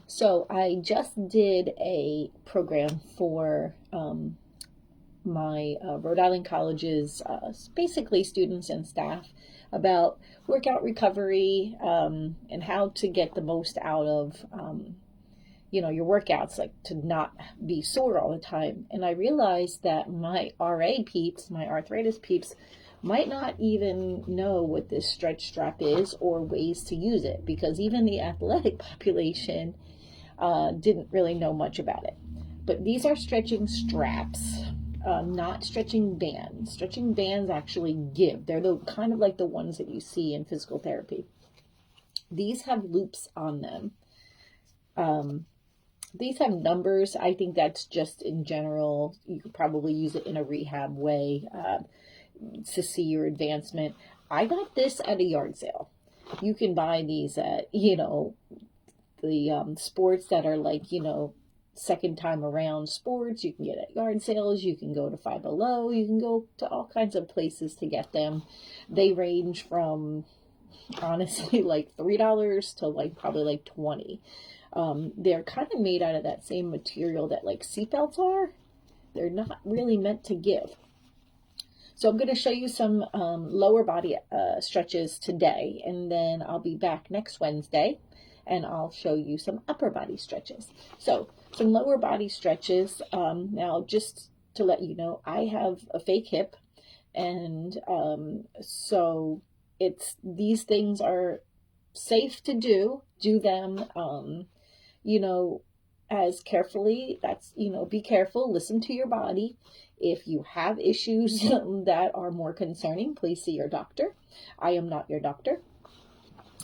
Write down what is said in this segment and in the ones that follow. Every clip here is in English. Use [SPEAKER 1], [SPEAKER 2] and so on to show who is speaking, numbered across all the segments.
[SPEAKER 1] So I just did a program for my Rhode Island College's basically students and staff about workout recovery and how to get the most out of your workouts, like to not be sore all the time. And I realized that my RA peeps, my arthritis peeps, might not even know what this stretch strap is or ways to use it, because even the athletic population didn't really know much about it. But these are stretching straps, not stretching bands. Stretching bands actually give. They're the kind of like the ones that you see in physical therapy. These have loops on them. These have numbers. I think that's just in general. You could probably use it in a rehab way to see your advancement. I got this at a yard sale. You can buy these at, the sports that are like, second time around sports. You can get at yard sales. You can go to Five Below. You can go to all kinds of places to get them. They range from honestly like $3 to like probably like 20. They're kind of made out of that same material that like seatbelts are. They're not really meant to give. So I'm going to show you some lower body stretches today, and then I'll be back next Wednesday and I'll show you some upper body stretches. So some lower body stretches. Now, just to let you know, I have a fake hip, and so these things are safe to do. Do them, as carefully. That's, be careful, listen to your body. If you have issues that are more concerning, please see your doctor. I am not your doctor.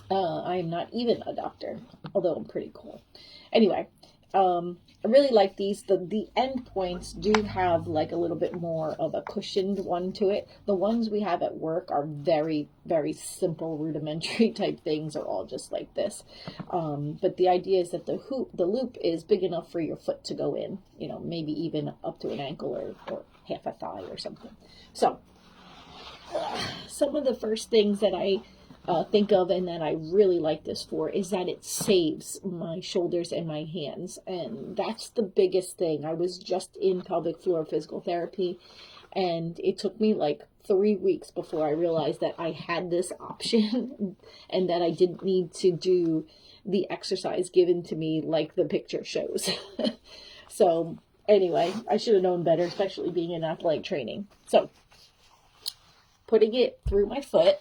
[SPEAKER 1] I am not even a doctor, although I'm pretty cool. Anyway, I really like these. The end points do have like a little bit more of a cushioned one to it. The ones we have at work are very, very simple, rudimentary type things, are all just like this. But the idea is that the loop is big enough for your foot to go in, maybe even up to an ankle or half a thigh or something. So some of the first things that I think of and that I really like this for is that it saves my shoulders and my hands. And that's the biggest thing. I was just in pelvic floor physical therapy, and it took me like 3 weeks before I realized that I had this option and that I didn't need to do the exercise given to me like the picture shows. So anyway, I should have known better, especially being in athletic training. So putting it through my foot.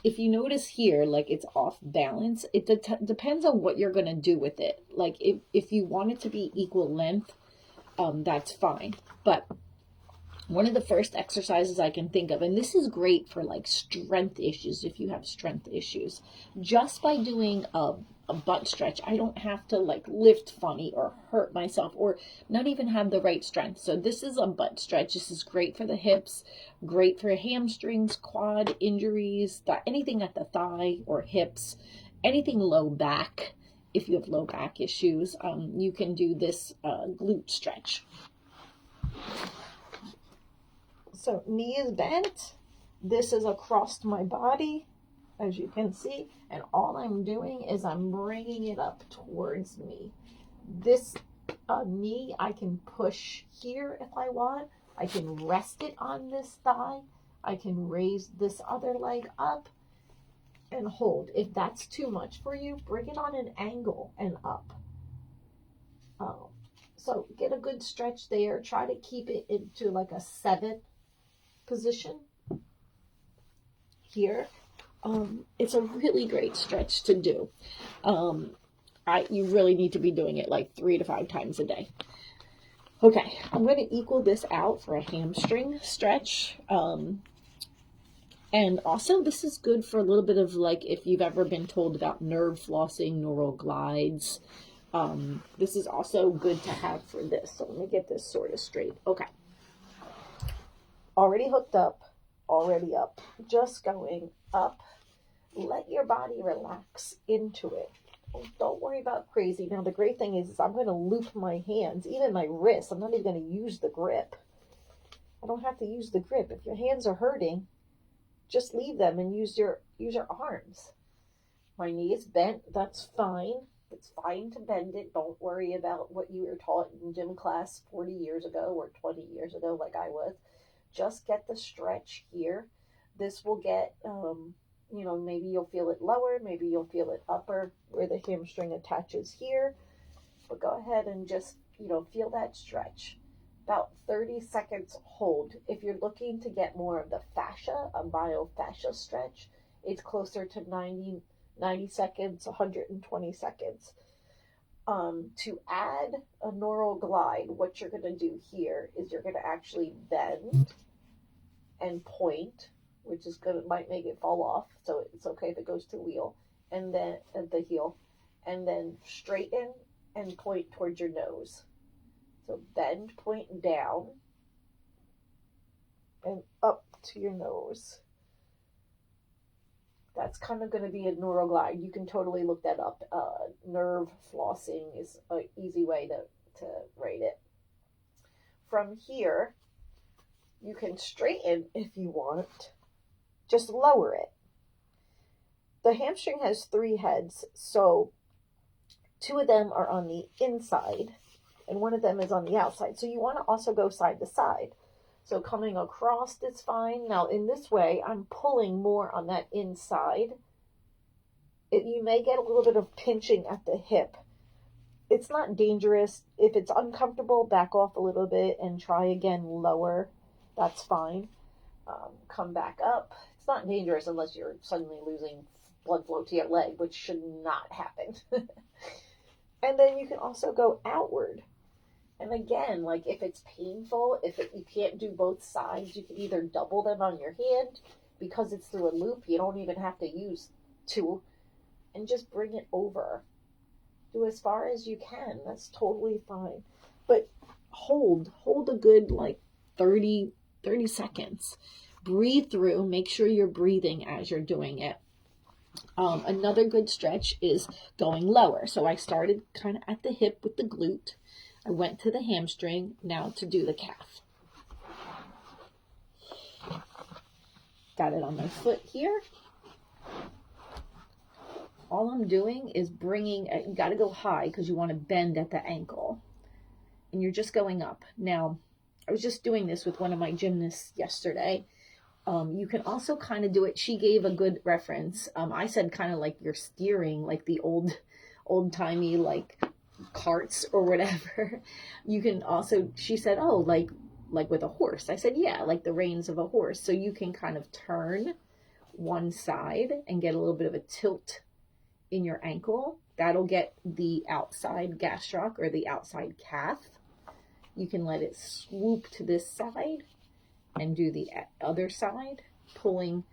[SPEAKER 1] If you notice here, like it's off balance, it depends on what you're going to do with it. Like if you want it to be equal length, that's fine. But one of the first exercises I can think of, and this is great for like strength issues, if you have strength issues, just by doing a butt stretch, I don't have to like lift funny or hurt myself or not even have the right strength. So this is a butt stretch. This is great for the hips, great for hamstrings, quad injuries, anything at the thigh or hips, anything low back. If you have low back issues, you can do this glute stretch. So knee is bent. This is across my body, as you can see, and all I'm doing is I'm bringing it up towards me. This knee I can push here if I want. I can rest it on this thigh. I can raise this other leg up and hold. If that's too much for you, bring it on an angle and up. So get a good stretch there. Try to keep it into like a 7 position here. It's a really great stretch to do. You really need to be doing it like 3 to 5 times a day. Okay, I'm going to equal this out for a hamstring stretch. And also this is good for a little bit of like, if you've ever been told about nerve flossing, neural glides. This is also good to have for this. So let me get this sort of straight. Okay. Already hooked up, already up, just going up. Let your body relax into it. Don't worry about crazy. Now, the great thing is I'm going to loop my hands, even my wrists. I'm not even going to use the grip. I don't have to use the grip. If your hands are hurting, just leave them and use your arms. My knee is bent. That's fine. It's fine to bend it. Don't worry about what you were taught in gym class 40 years ago or 20 years ago, like I was. Just get the stretch here. This will get, maybe you'll feel it lower, maybe you'll feel it upper where the hamstring attaches here. But go ahead and just, feel that stretch. About 30 seconds hold. If you're looking to get more of the fascia, a myofascia stretch, it's closer to 90 seconds, 120 seconds. To add a neural glide, what you're going to do here is you're going to actually bend and point, which is might make it fall off, so it's okay if it goes to wheel, and then at the heel, and then straighten and point towards your nose. So bend, point down, and up to your nose. That's kind of going to be a neural glide. You can totally look that up. Nerve flossing is an easy way to write it. From here, you can straighten if you want. Just lower it. The hamstring has 3 heads, so 2 of them are on the inside, and 1 of them is on the outside. So you want to also go side to side. So coming across is fine. Now in this way, I'm pulling more on that inside. You may get a little bit of pinching at the hip. It's not dangerous. If it's uncomfortable, back off a little bit and try again lower. That's fine. Come back up. It's not dangerous unless you're suddenly losing blood flow to your leg, which should not happen. And then you can also go outward. And again, like if it's painful, you can't do both sides, you can either double them on your hand. Because it's through a loop, you don't even have to use 2. And just bring it over. Do as far as you can. That's totally fine. But hold a good 30 seconds. Breathe through. Make sure you're breathing as you're doing it. Another good stretch is going lower. So I started kind of at the hip with the glute. I went to the hamstring, now to do the calf. Got it on my foot here. All I'm doing is you got to go high because you want to bend at the ankle. And you're just going up. Now, I was just doing this with one of my gymnasts yesterday. You can also kind of do it. She gave a good reference. I said kind of like you're steering, like the old-timey, carts or whatever. You can also, she said, oh, like with a horse. I said, yeah, like the reins of a horse. So you can kind of turn one side and get a little bit of a tilt in your ankle. That'll get the outside gastroc or the outside calf. You can let it swoop to this side and do the other side, pulling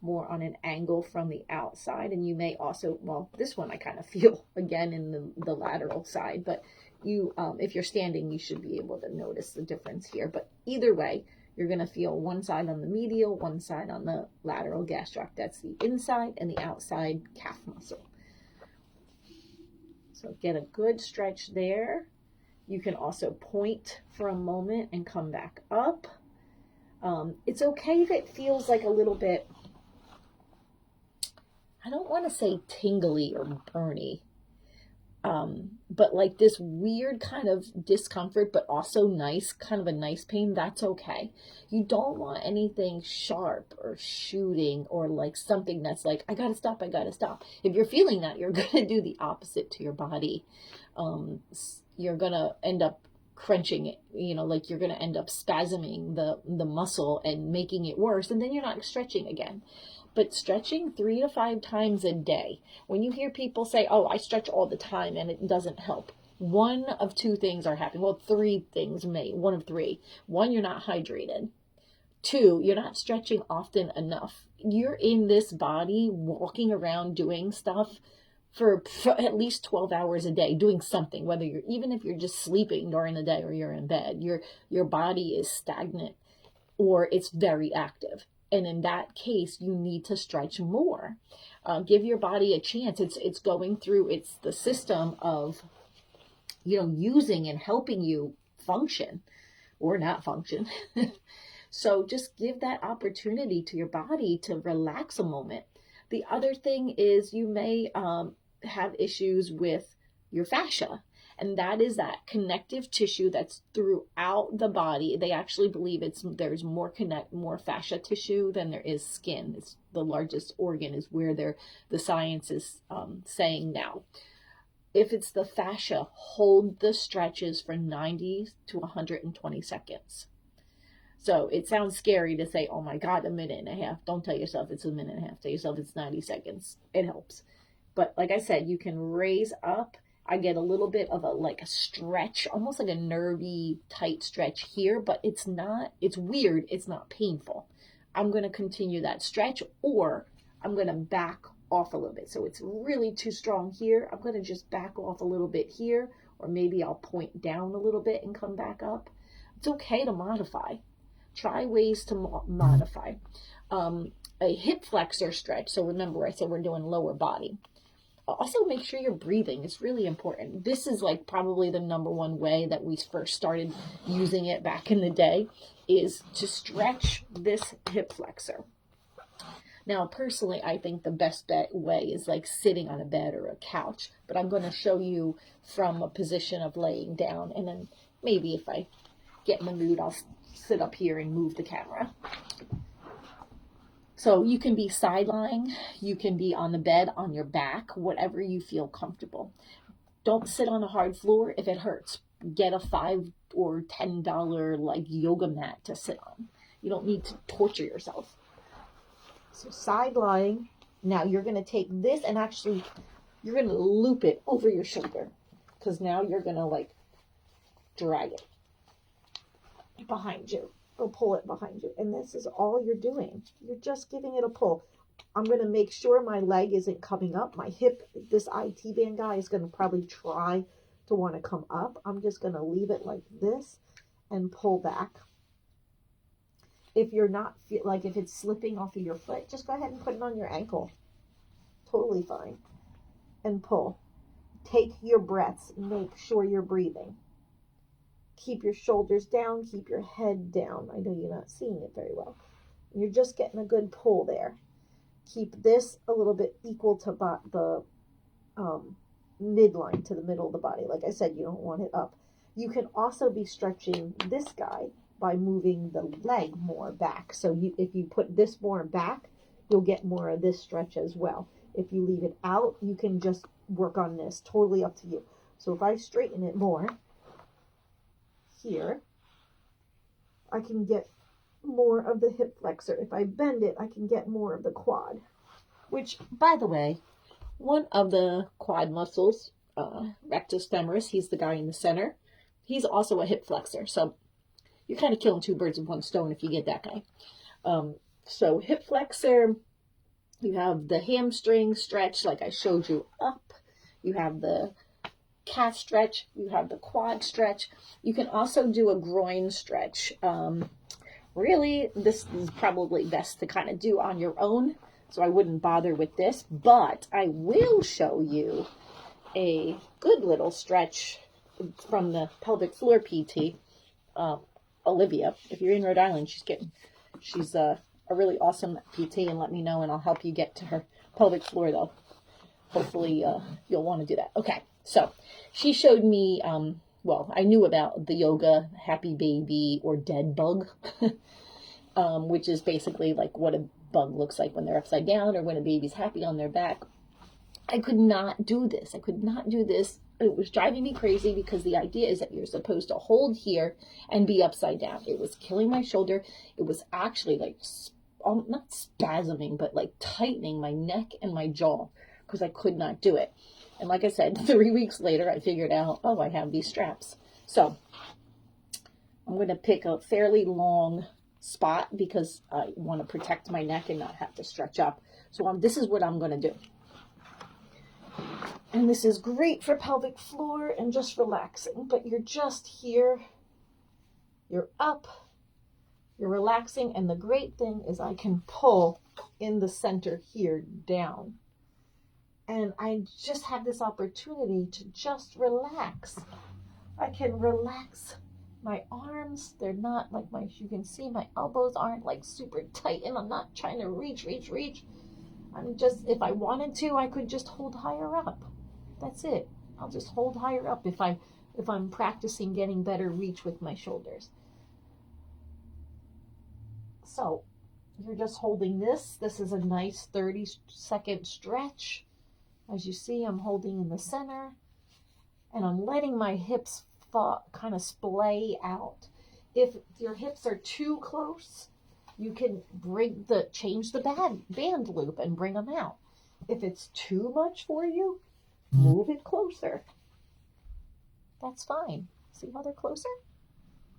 [SPEAKER 1] more on an angle from the outside. And you may also, this one I kind of feel again in the lateral side, but you, if you're standing, you should be able to notice the difference here. But either way, you're going to feel one side on the medial, one side on the lateral gastroc. That's the inside and the outside calf muscle. So get a good stretch there. You can also point for a moment and come back up. It's okay if it feels like a little bit, I don't want to say tingly or burny, but like this weird kind of discomfort, but also nice, kind of a nice pain, that's okay. You don't want anything sharp or shooting or like something that's like, I gotta stop. If you're feeling that, you're going to do the opposite to your body. You're going to end up crunching it, like you're going to end up spasming the muscle and making it worse, and then you're not stretching again. But stretching 3 to 5 times a day. When you hear people say, oh, I stretch all the time and it doesn't help, one of 2 things are happening. Well, 3 things one of 3. 1, you're not hydrated. 2, you're not stretching often enough. You're in this body walking around doing stuff for at least 12 hours a day, doing something, whether even if you're just sleeping during the day or you're in bed, your body is stagnant or it's very active. And in that case, you need to stretch more. Give your body a chance. It's going through, it's the system of, using and helping you function or not function. So just give that opportunity to your body to relax a moment. The other thing is you may have issues with your fascia. And that is that connective tissue that's throughout the body. They actually believe there's more fascia tissue than there is skin. It's the largest organ is where the science is saying now. If it's the fascia, hold the stretches for 90 to 120 seconds. So it sounds scary to say, oh my God, a minute and a half. Don't tell yourself it's a minute and a half. Tell yourself it's 90 seconds. It helps. But like I said, you can raise up. I get a little bit of a stretch, almost like a nervy, tight stretch here, but it's weird. It's not painful. I'm going to continue that stretch, or I'm going to back off a little bit. So it's really too strong here. I'm going to just back off a little bit here, or maybe I'll point down a little bit and come back up. It's okay to modify. Try ways to modify. A hip flexor stretch. So remember, I said we're doing lower body. Also, make sure you're breathing. It's really important. This is like probably the number one way that we first started using it back in the day, is to stretch this hip flexor. Now, personally, I think the best way is like sitting on a bed or a couch, but I'm going to show you from a position of laying down, and then maybe if I get in the mood, I'll sit up here and move the camera. So you can be side lying, you can be on the bed, on your back, whatever you feel comfortable. Don't sit on a hard floor if it hurts. Get a $5 or $10 like yoga mat to sit on. You don't need to torture yourself. So side lying. Now you're going to take this and actually you're going to loop it over your shoulder, because now you're going to like drag it behind you. Go pull it behind you. And this is all you're doing. You're just giving it a pull. I'm going to make sure my leg isn't coming up. My hip, this IT band guy is going to probably try to want to come up. I'm just going to leave it like this and pull back. If you're not, like if it's slipping off of your foot, just go ahead and put it on your ankle. Totally fine. And pull. Take your breaths. Make sure you're breathing. Keep your shoulders down. Keep your head down. I know you're not seeing it very well. You're just getting a good pull there. Keep this a little bit equal to the midline, to the middle of the body. Like I said, you don't want it up. You can also be stretching this guy by moving the leg more back. So if you put this more back, you'll get more of this stretch as well. If you leave it out, you can just work on this. Totally up to you. So if I straighten it more here, I can get more of the hip flexor. If I bend it, I can get more of the quad. Which, by the way, one of the quad muscles, rectus femoris, he's the guy in the center. He's also a hip flexor. So you're kind of killing two birds with one stone if you get that guy. So hip flexor, you have the hamstring stretch like I showed you up. You have the calf stretch. You have the quad stretch. You can also do a groin stretch. Really, this is probably best to kind of do on your own, so I wouldn't bother with this, but I will show you a good little stretch from the pelvic floor PT. Olivia, if you're in Rhode Island, she's a really awesome PT, and let me know and I'll help you get to her pelvic floor though. Hopefully you'll want to do that. Okay, so she showed me, well, I knew about the yoga happy baby or dead bug, which is basically like what a bug looks like when they're upside down or when a baby's happy on their back. I could not do this. I could not do this. It was driving me crazy because the idea is that you're supposed to hold here and be upside down. It was killing my shoulder. It was actually like, not spasming, but like tightening my neck and my jaw because I could not do it. And like I said, 3 weeks later, I figured out, oh, I have these straps. So I'm going to pick a fairly long spot because I want to protect my neck and not have to stretch up. So this is what I'm going to do. And this is great for pelvic floor and just relaxing. But you're just here. You're up. You're relaxing. And the great thing is I can pull in the center here down. And I just have this opportunity to just relax. I can relax my arms. They're not like you can see my elbows aren't like super tight and I'm not trying to reach. I'm just, if I wanted to, I could just hold higher up. That's it. I'll just hold higher up if I'm practicing getting better reach with my shoulders. So you're just holding this. This is a nice 30-second stretch. As you see, I'm holding in the center, and I'm letting my hips kind of splay out. If your hips are too close, you can change the band loop and bring them out. If it's too much for you, move it closer. That's fine. See how they're closer?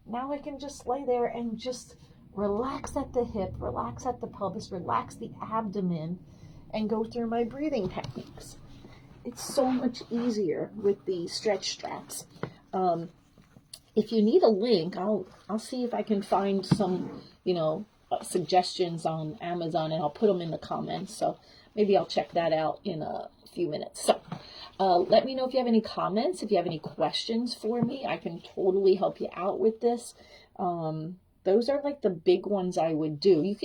[SPEAKER 1] Now I can just lay there and just relax at the hip, relax at the pelvis, relax the abdomen, and go through my breathing techniques. It's so much easier with the stretch straps. If you need a link, I'll see if I can find some, suggestions on Amazon, and I'll put them in the comments. So maybe I'll check that out in a few minutes. So let me know if you have any comments, if you have any questions for me. I can totally help you out with this. Those are like the big ones I would do.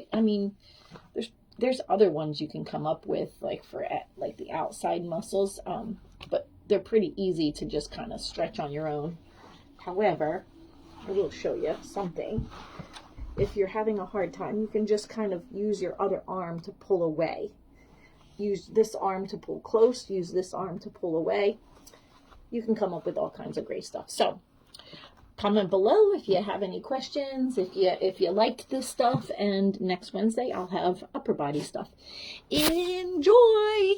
[SPEAKER 1] There's other ones you can come up with, like for like the outside muscles, but they're pretty easy to just kind of stretch on your own. However, I will show you something. If you're having a hard time, you can just kind of use your other arm to pull away. Use this arm to pull close, use this arm to pull away. You can come up with all kinds of great stuff. So comment below if you have any questions, if you liked this stuff, and next Wednesday I'll have upper body stuff. Enjoy!